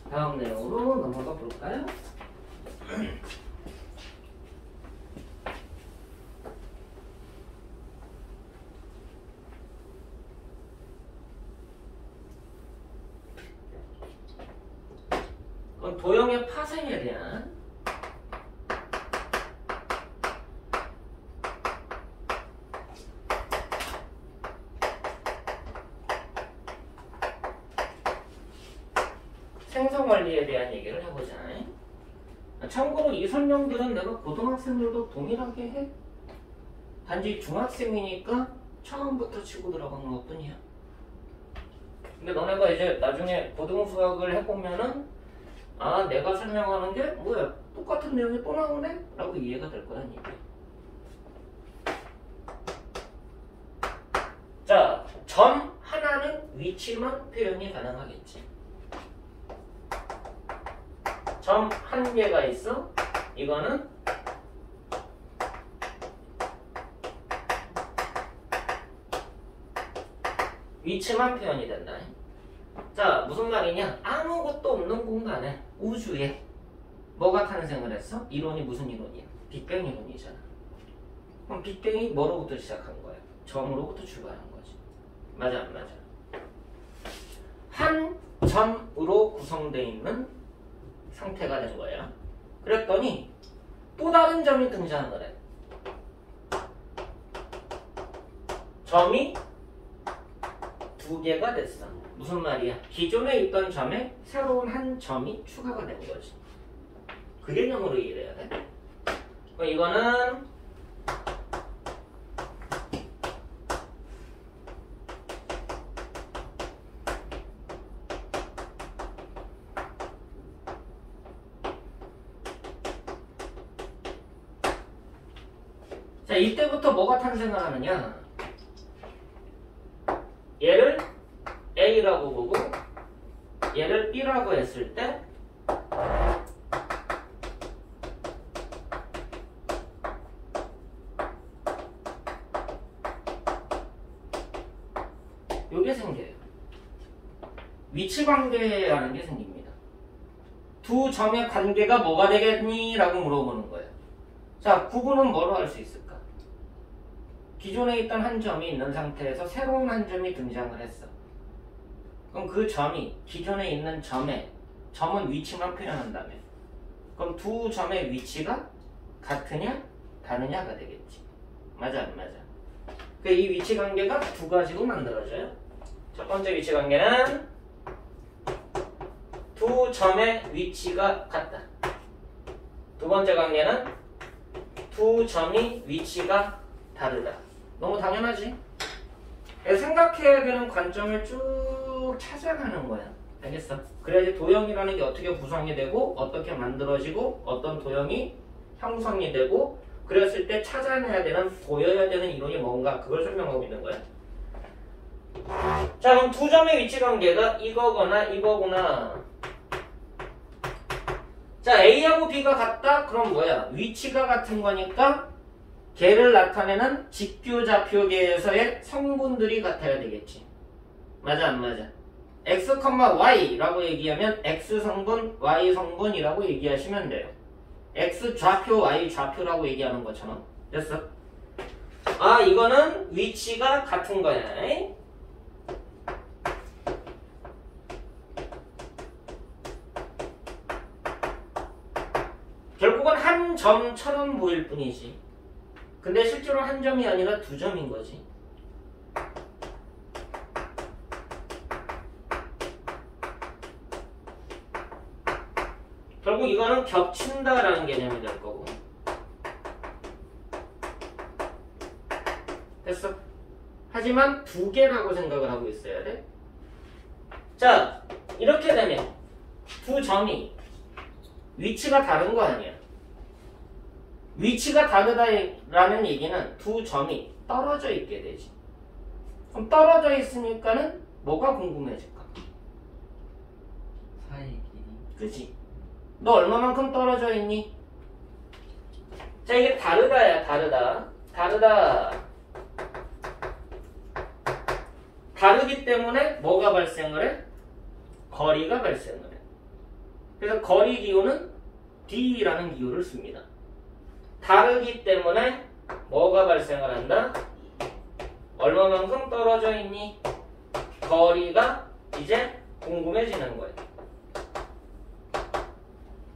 다음 내용으로 넘어가 볼까요? 도형의 파생에 대한 생성원리에 대한 얘기를 해보자. 참고로 이 설명들은 내가 고등학생들도 동일하게 해. 단지 중학생이니까 처음부터 치고 들어가는 것 뿐이야. 근데 너네가 이제 나중에 고등수학을 해보면은 아, 내가 설명하는 게 뭐야? 똑같은 내용이 또 나오네? 라고 이해가 될 거란 얘기야. 자, 점 하나는 위치만 표현이 가능하겠지. 점 한 개가 있어. 이거는 위치만 표현이 된다. 자, 무슨 말이냐? 아무것도 없는 공간에, 우주에 뭐가 탄생을 했어? 이론이 무슨 이론이야? 빅뱅 이론이잖아. 그럼 빅뱅이 뭐로부터 시작한 거야? 점으로부터 출발한 거지. 맞아 안 맞아? 한 점으로 구성되어 있는 상태가 된 거야. 그랬더니 또 다른 점이 등장을 해. 점이 두 개가 됐어. 무슨 말이야? 기존에 있던 점에 새로운 한 점이 추가가 된 거지. 그 개념으로 이해해야 돼. 그럼 이거는 자, 이때부터 뭐가 탄생을 하느냐? 얘를 A라고 보고 얘를 B라고 했을 때 요게 생겨요. 위치관계라는 게 생깁니다. 두 점의 관계가 뭐가 되겠니? 라고 물어보는 거예요. 자, 구분은 뭐로 할 수 있을까? 기존에 있던 한 점이 있는 상태에서 새로운 한 점이 등장을 했어. 그럼 그 점이 기존에 있는 점은 위치만 표현한다며. 그럼 두 점의 위치가 같으냐 다르냐가 되겠지. 맞아 안 맞아? 이 위치 관계가 두 가지로 만들어져요. 첫 번째 위치 관계는 두 점의 위치가 같다. 두 번째 관계는 두 점이 위치가 다르다. 너무 당연하지? 생각해야 되는 관점을 쭉 찾아가는 거야. 알겠어? 그래야지 도형이라는 게 어떻게 구성이 되고 어떻게 만들어지고 어떤 도형이 형성이 되고 그랬을 때 찾아내야 되는 보여야 되는 이론이 뭔가 그걸 설명하고 있는 거야. 자, 그럼 두 점의 위치 관계가 이거거나 이거구나. 자, A하고 B가 같다? 그럼 뭐야? 위치가 같은 거니까 걔를 나타내는 직교좌표계에서의 성분들이 같아야 되겠지. 맞아 안 맞아? X, Y라고 얘기하면 X 성분, Y 성분이라고 얘기하시면 돼요. X 좌표, Y 좌표라고 얘기하는 것처럼. 됐어? 아, 이거는 위치가 같은 거야. 결국은 한 점처럼 보일 뿐이지. 근데 실제로 한 점이 아니라 두 점인 거지. 결국 이거는 겹친다라는 개념이 될 거고. 됐어? 하지만 두 개라고 생각을 하고 있어야 돼. 자, 이렇게 되면 두 점이 위치가 다른 거 아니야. 위치가 다르다라는 얘기는 두 점이 떨어져 있게 되지. 그럼 떨어져 있으니까는 뭐가 궁금해질까? 사이의 길이. 그치? 너 얼마만큼 떨어져 있니? 자, 이게 다르다야. 다르다. 다르기 때문에 뭐가 발생을 해? 거리가 발생을 해. 그래서 거리 기호는 D라는 기호를 씁니다. 다르기 때문에 뭐가 발생을 한다? 얼마만큼 떨어져 있니? 거리가 이제 궁금해지는 거예요.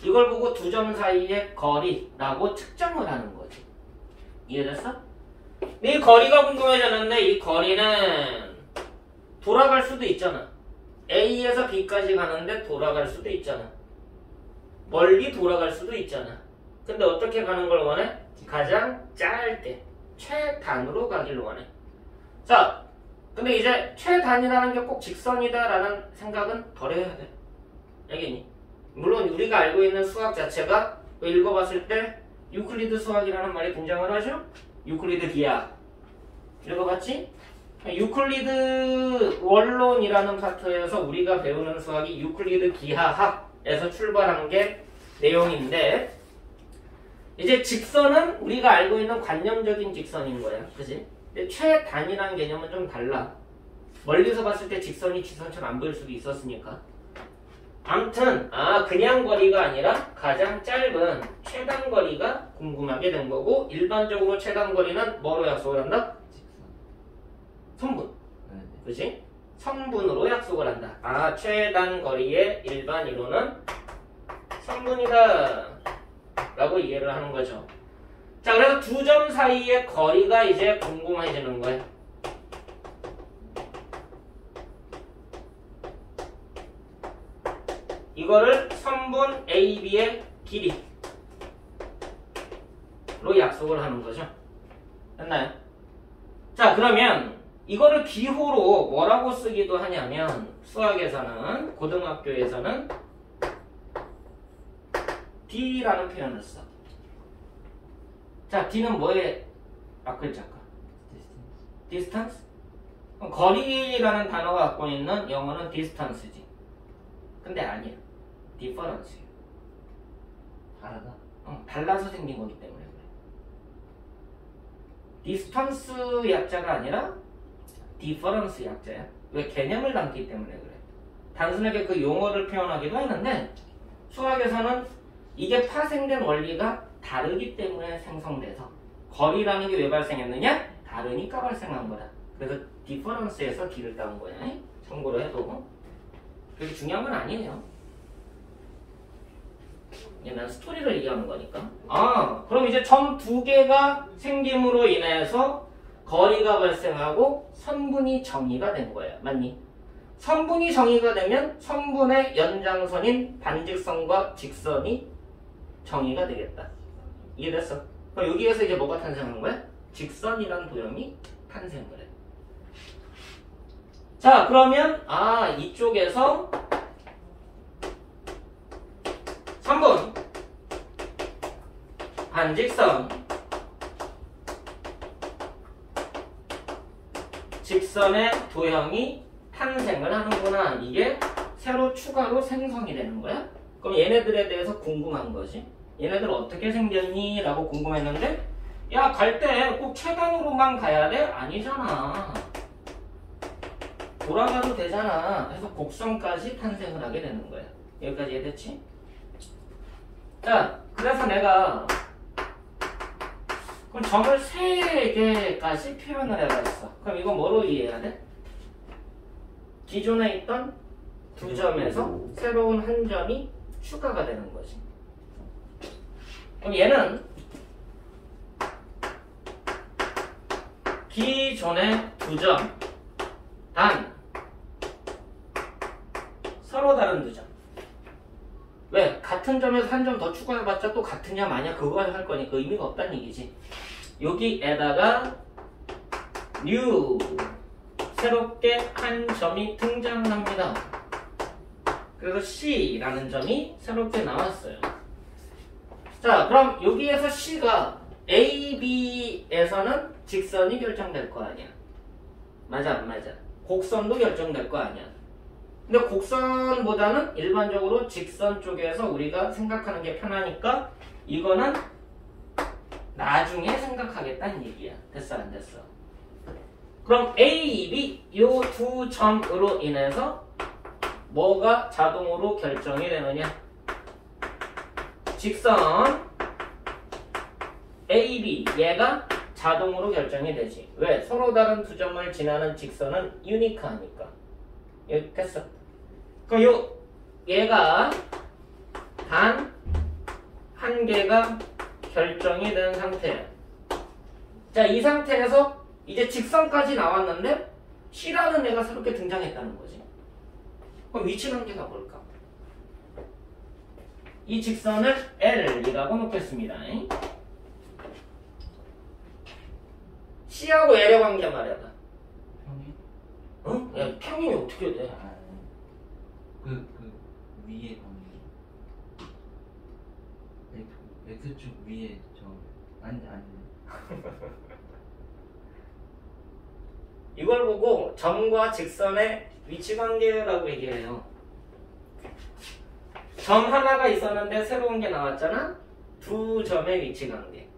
이걸 보고 두 점 사이의 거리라고 측정을 하는 거지. 이해됐어? 이 거리가 궁금해졌는데 이 거리는 돌아갈 수도 있잖아. A에서 B까지 가는데 돌아갈 수도 있잖아. 멀리 돌아갈 수도 있잖아. 근데 어떻게 가는 걸 원해? 가장 짧게 최단으로 가길 원해. 자, 근데 이제 최단이라는 게 꼭 직선이다라는 생각은 버려야 돼. 알겠니? 물론 우리가 알고 있는 수학 자체가 읽어봤을 때 유클리드 수학이라는 말이 등장을 하죠? 유클리드 기하. 읽어봤지? 유클리드 원론이라는 파트에서 우리가 배우는 수학이 유클리드 기하학에서 출발한 게 내용인데, 이제 직선은 우리가 알고 있는 관념적인 직선인 거야. 그치? 근데 최단이라는 개념은 좀 달라. 멀리서 봤을 때 직선이 직선처럼 안 보일 수도 있었으니까. 아무튼 그냥 거리가 아니라 가장 짧은 최단 거리가 궁금하게 된 거고, 일반적으로 최단 거리는 뭐로 약속을 한다? 선분. 그치? 선분으로 약속을 한다. 최단 거리의 일반 이론은 선분이다 라고 이해를 하는 거죠. 자, 그래서 두 점 사이의 거리가 이제 궁금해지는 거예요. 이거를 선분 AB의 길이로 약속을 하는 거죠. 됐나요? 자, 그러면 이거를 기호로 뭐라고 쓰기도 하냐면, 수학에서는, 고등학교에서는 D라는 표현을 써. 자, D는 뭐의 앞글자일까? Distance? 거리라는 단어가 갖고 있는 영어는 distance지. 근데 아니야. difference야. 다르다? 달라서 생긴 거기 때문에 그래. distance 약자가 아니라 difference 약자야. 왜? 개념을 담기 때문에 그래. 단순하게 그 용어를 표현하기도 하는데, 수학에서는 이게 파생된 원리가 다르기 때문에 생성돼서, 거리라는 게 왜 발생했느냐? 다르니까 발생한 거다. 그래서 difference에서 D를 따온 거야. 참고로 해도 그게 중요한 건 아니에요. 난 스토리를 얘기하는 거니까. 그럼 이제 점 두 개가 생김으로 인해서 거리가 발생하고 선분이 정의가 된 거야. 맞니? 선분이 정의가 되면 선분의 연장선인 반직선과 직선이 정의가 되겠다. 이해됐어? 그럼 여기에서 이제 뭐가 탄생한 거야? 직선이란 도형이 탄생을 해. 자, 그러면 이쪽에서 선분 반직선 직선의 도형이 탄생을 하는구나. 이게 새로 추가로 생성이 되는 거야. 그럼 얘네들에 대해서 궁금한 거지. 얘네들 어떻게 생겼니? 라고 궁금했는데, 야, 갈 때 꼭 최단으로만 가야 돼? 아니잖아. 돌아가도 되잖아. 해서 곡선까지 탄생을 하게 되는 거야. 여기까지 이해됐지? 자, 그래서 내가 그럼 점을 3개까지 표현을 해봤어. 그럼 이거 뭐로 이해해야 돼? 기존에 있던 두 점에서 새로운 한 점이 추가가 되는 거지. 그럼 얘는 기존의 두 점, 단 서로 다른 두 점. 왜? 같은 점에서 한 점 더 추가해봤자 또 같으냐 마냐 그거 할 거니까 의미가 없다는 얘기지. 여기에다가 new 새롭게 한 점이 등장합니다. 그래서 C라는 점이 새롭게 나왔어요. 자, 그럼 여기에서 C가 A, B에서는 직선이 결정될 거 아니야. 맞아 안 맞아? 곡선도 결정될 거 아니야. 근데 곡선보다는 일반적으로 직선 쪽에서 우리가 생각하는 게 편하니까 이거는 나중에 생각하겠다는 얘기야. 됐어 안 됐어? 그럼 A, B 요 두 점으로 인해서 뭐가 자동으로 결정이 되느냐? 직선 AB 얘가 자동으로 결정이 되지. 왜? 서로 다른 두 점을 지나는 직선은 유니크하니까. 여기 됐어. 그럼 얘가 단 한 개가 결정이 된 상태야. 자, 이 상태에서 이제 직선까지 나왔는데 C라는 애가 새롭게 등장했다는 거지. 그럼 위치 관계가 뭘까? 이 직선을 L이라고 놓겠습니다. C하고 L의 관계 말이야. 평이? 응? 야, 평이 어떻게 돼? 그 위에 관계. X축 위에 아니. 이걸 보고 점과 직선의 위치 관계라고 얘기해요. 점 하나가 있었는데 새로운 게 나왔잖아? 두 점의 위치 관계.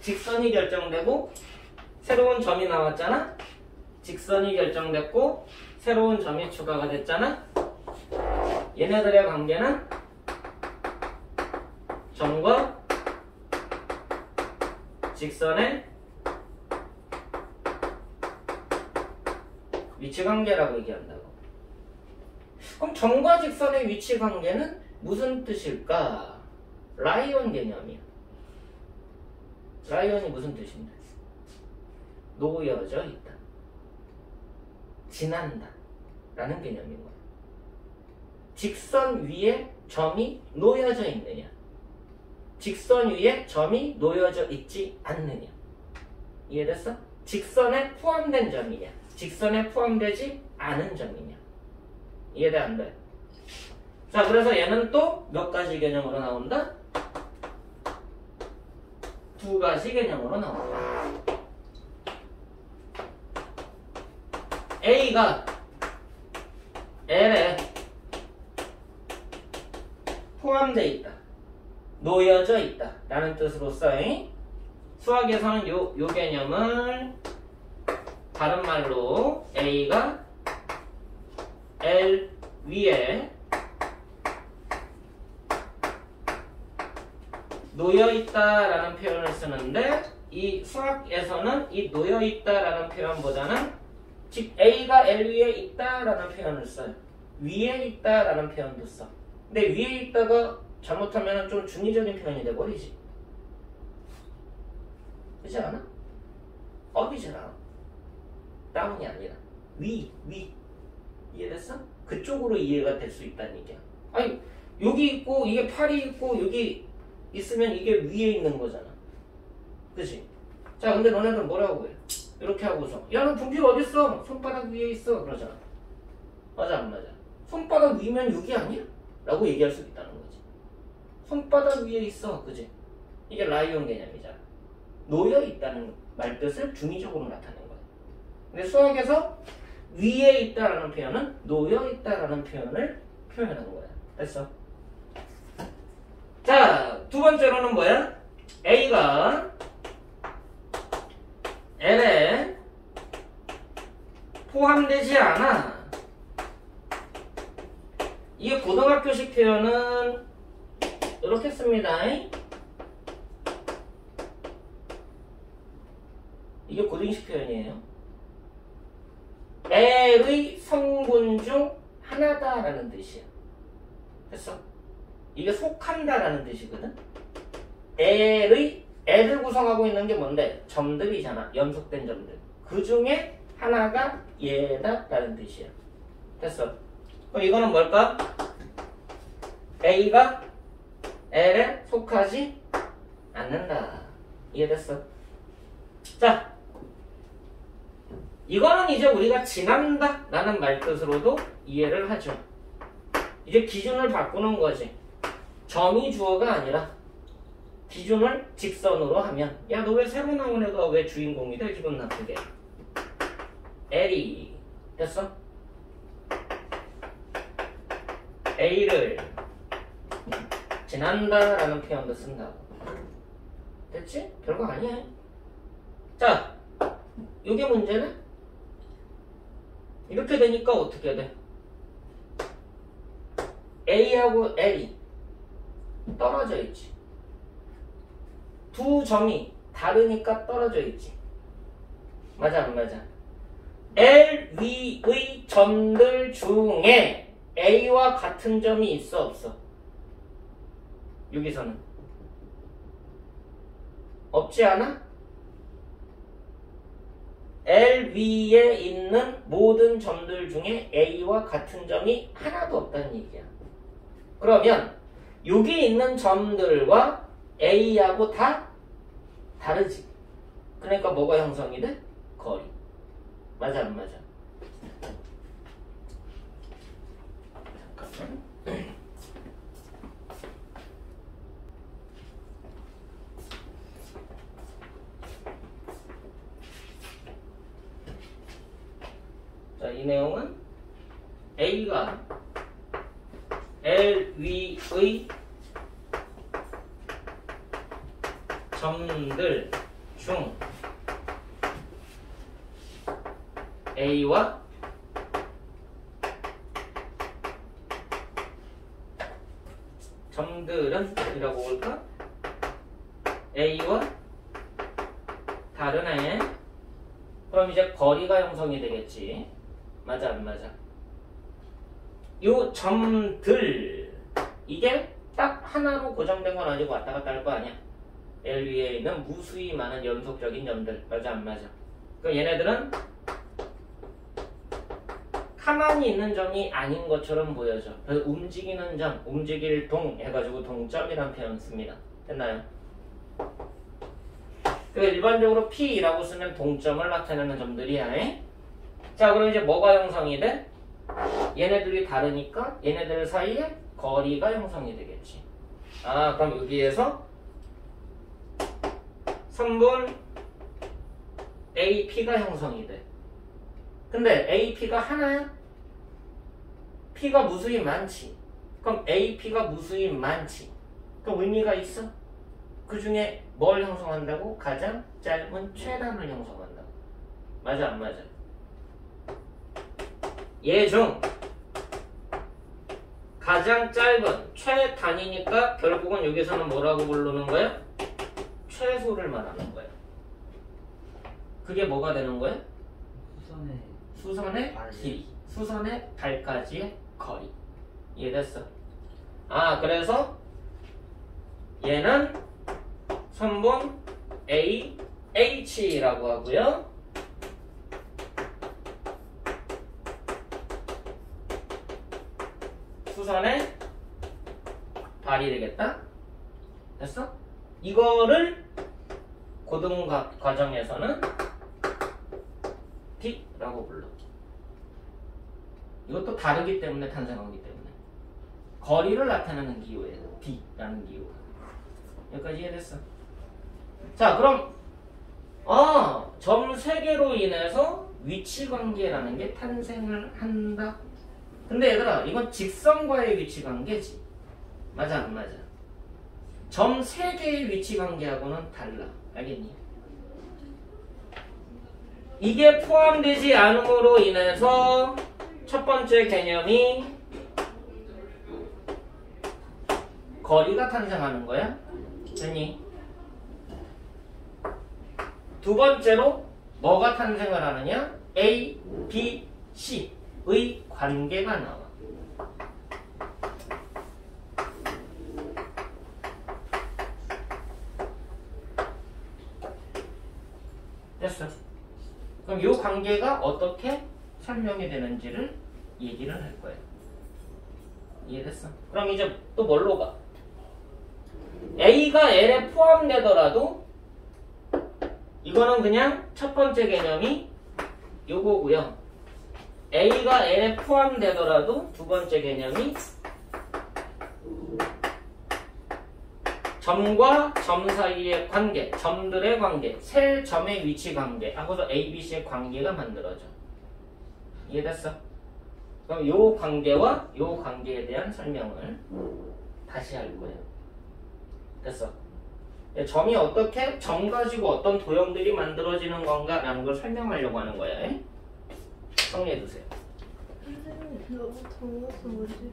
직선이 결정되고 새로운 점이 나왔잖아? 직선이 결정됐고 새로운 점이 추가가 됐잖아? 얘네들의 관계는 점과 직선의 위치 관계라고 얘기한다고. 그럼 점과 직선의 위치 관계는 무슨 뜻일까? 라이온 개념이야. 라이온이 무슨 뜻인데? 놓여져 있다. 지난다. 라는 개념인 거야. 직선 위에 점이 놓여져 있느냐? 직선 위에 점이 놓여져 있지 않느냐? 이해됐어? 직선에 포함된 점이냐? 직선에 포함되지 않은 점이냐? 이해돼 안 돼? 자, 그래서 얘는 또 몇 가지 개념으로 나온다? 두 가지 개념으로 나온다. A가 L에 포함되어 있다. 놓여져 있다. 라는 뜻으로서 수학에서는 요 개념을 다른 말로 A가 L 위에 놓여있다라는 표현을 쓰는데 이 수학에서는 이 놓여있다라는 표현보다는 즉 A가 L 위에 있다라는 표현을 써요. 위에 있다라는 표현도 써. 근데 위에 있다가 잘못하면 좀 중의적인 표현이 돼버리지. 그렇지 않아? 업이잖아. 다운이 아니라 위. 이해됐어? 그쪽으로 이해가 될 수 있다는 얘기야. 아니 여기 있고 이게 팔이 있고 여기 있으면 이게 위에 있는 거잖아. 그치? 자, 근데 너네들 뭐라고 해? 이렇게 하고서 야, 너 분필 어딨어? 손바닥 위에 있어. 그러잖아. 맞아 안 맞아? 손바닥 위면 여기 아니야? 라고 얘기할 수 있다는 거지. 손바닥 위에 있어. 그치? 이게 라이온 개념이잖아. 놓여 있다는 말뜻을 중의적으로 나타낸 거야. 근데 수학에서 위에 있다라는 표현은 놓여 있다라는 표현을 표현하는 거야. 됐어? 자, 두 번째로는 뭐야? A가 L에 포함되지 않아. 이게 고등학교식 표현은 이렇게 씁니다. 이게 고등식 표현이에요. L의 성분 중 하나다라는 뜻이야. 됐어? 이게 속한다라는 뜻이거든. L을 구성하고 있는 게 뭔데? 점들이잖아. 연속된 점들. 그 중에 하나가 얘다라는 뜻이야. 됐어? 그럼 이거는 뭘까? A가 L에 속하지 않는다. 이해됐어? 자, 이거는 이제 우리가 지난다 라는 말뜻으로도 이해를 하죠. 이제 기준을 바꾸는 거지. 점이 주어가 아니라 기준을 직선으로 하면 야, 너 왜 새로 나온 애가 왜 주인공이 돼? 기분 나쁘게. L이 됐어? A를 지난다 라는 표현도 쓴다고. 됐지? 별거 아니야. 자, 이게 문제네? 이렇게 되니까 어떻게 돼? A하고 L 떨어져 있지. 두 점이 다르니까 떨어져 있지. 맞아 안 맞아? L 위의 점들 중에 A와 같은 점이 있어 없어? 여기서는 없지 않아? L 위에 있는 모든 점들 중에 A와 같은 점이 하나도 없다는 얘기야. 그러면 여기 있는 점들과 A하고 다 다르지. 그러니까 뭐가 형성이 돼? 거리. 맞아 안 맞아? 잠깐만. 자, 이 내용은 A가 L 위의 점들 중 A와 점들은 이라고 볼까? A와 다르네. 그럼 이제 거리가 형성이 되겠지. 맞아 안 맞아? 요 점들 이게 딱 하나로 고정된 건 아니고 왔다 갔다 할 거 아니야. L 위에 있는 무수히 많은 연속적인 점들. 맞아 안 맞아? 그럼 얘네들은 가만히 있는 점이 아닌 것처럼 보여져. 그래서 움직이는 점, 움직일 동 해가지고 동점이라는 표현 씁니다. 됐나요? 그 일반적으로 P라고 쓰면 동점을 나타내는 점들이야. 자, 그럼 이제 뭐가 형성이 돼? 얘네들이 다르니까 얘네들 사이에 거리가 형성이 되겠지. 아, 그럼 여기에서 선분 AP가 형성이 돼. 근데 AP가 하나야? P가 무수히 많지. 그럼 AP가 무수히 많지. 그럼 의미가 있어? 그 중에 뭘 형성한다고? 가장 짧은 최단을 형성한다고. 맞아 안 맞아? 얘 중 가장 짧은 최단이니까 결국은 여기서는 뭐라고 부르는 거야? 최소를 말하는 거야. 그게 뭐가 되는 거야? 수선의 길이, 수선의 발까지의 거리. 이해됐어? 아, 그래서 얘는 선분 AH라고 하고요. 수선의 발이 되겠다. 됐어? 이거를 고등 과정에서는 D라고 불러. 이것도 다르기 때문에 탄생하기 때문에 거리를 나타내는 기호예요. D라는 기호가. 여기까지 이해됐어? 자, 그럼 점 3개로 인해서 위치관계라는 게 탄생을 한다. 근데 얘들아, 이건 직선과의 위치관계지. 맞아 안 맞아? 점 3개의 위치관계하고는 달라. 알겠니? 이게 포함되지 않음으로 인해서 첫 번째 개념이 거리가 탄생하는 거야. 됐니? 두 번째로 뭐가 탄생을 하느냐? A, B, C의 관계가 나와. 됐어. 그럼 이 관계가 어떻게 설명이 되는지를 얘기를 할 거예요. 이해됐어? 그럼 이제 또 뭘로 가? A가 L에 포함되더라도 이거는 그냥 첫 번째 개념이 요거고요. A가 L에 포함되더라도 두 번째 개념이 점과 점 사이의 관계, 점들의 관계, 세 점의 위치 관계 하고서 A, B, C의 관계가 만들어져. 이해됐어? 그럼 요 관계와 요 관계에 대한 설명을 다시 할 거예요. 됐어? 점이 어떻게 점 가지고 어떤 도형들이 만들어지는 건가 라는 걸 설명하려고 하는 거야. 정리해 두세요. 선생님, 너무 더워서 뭐지?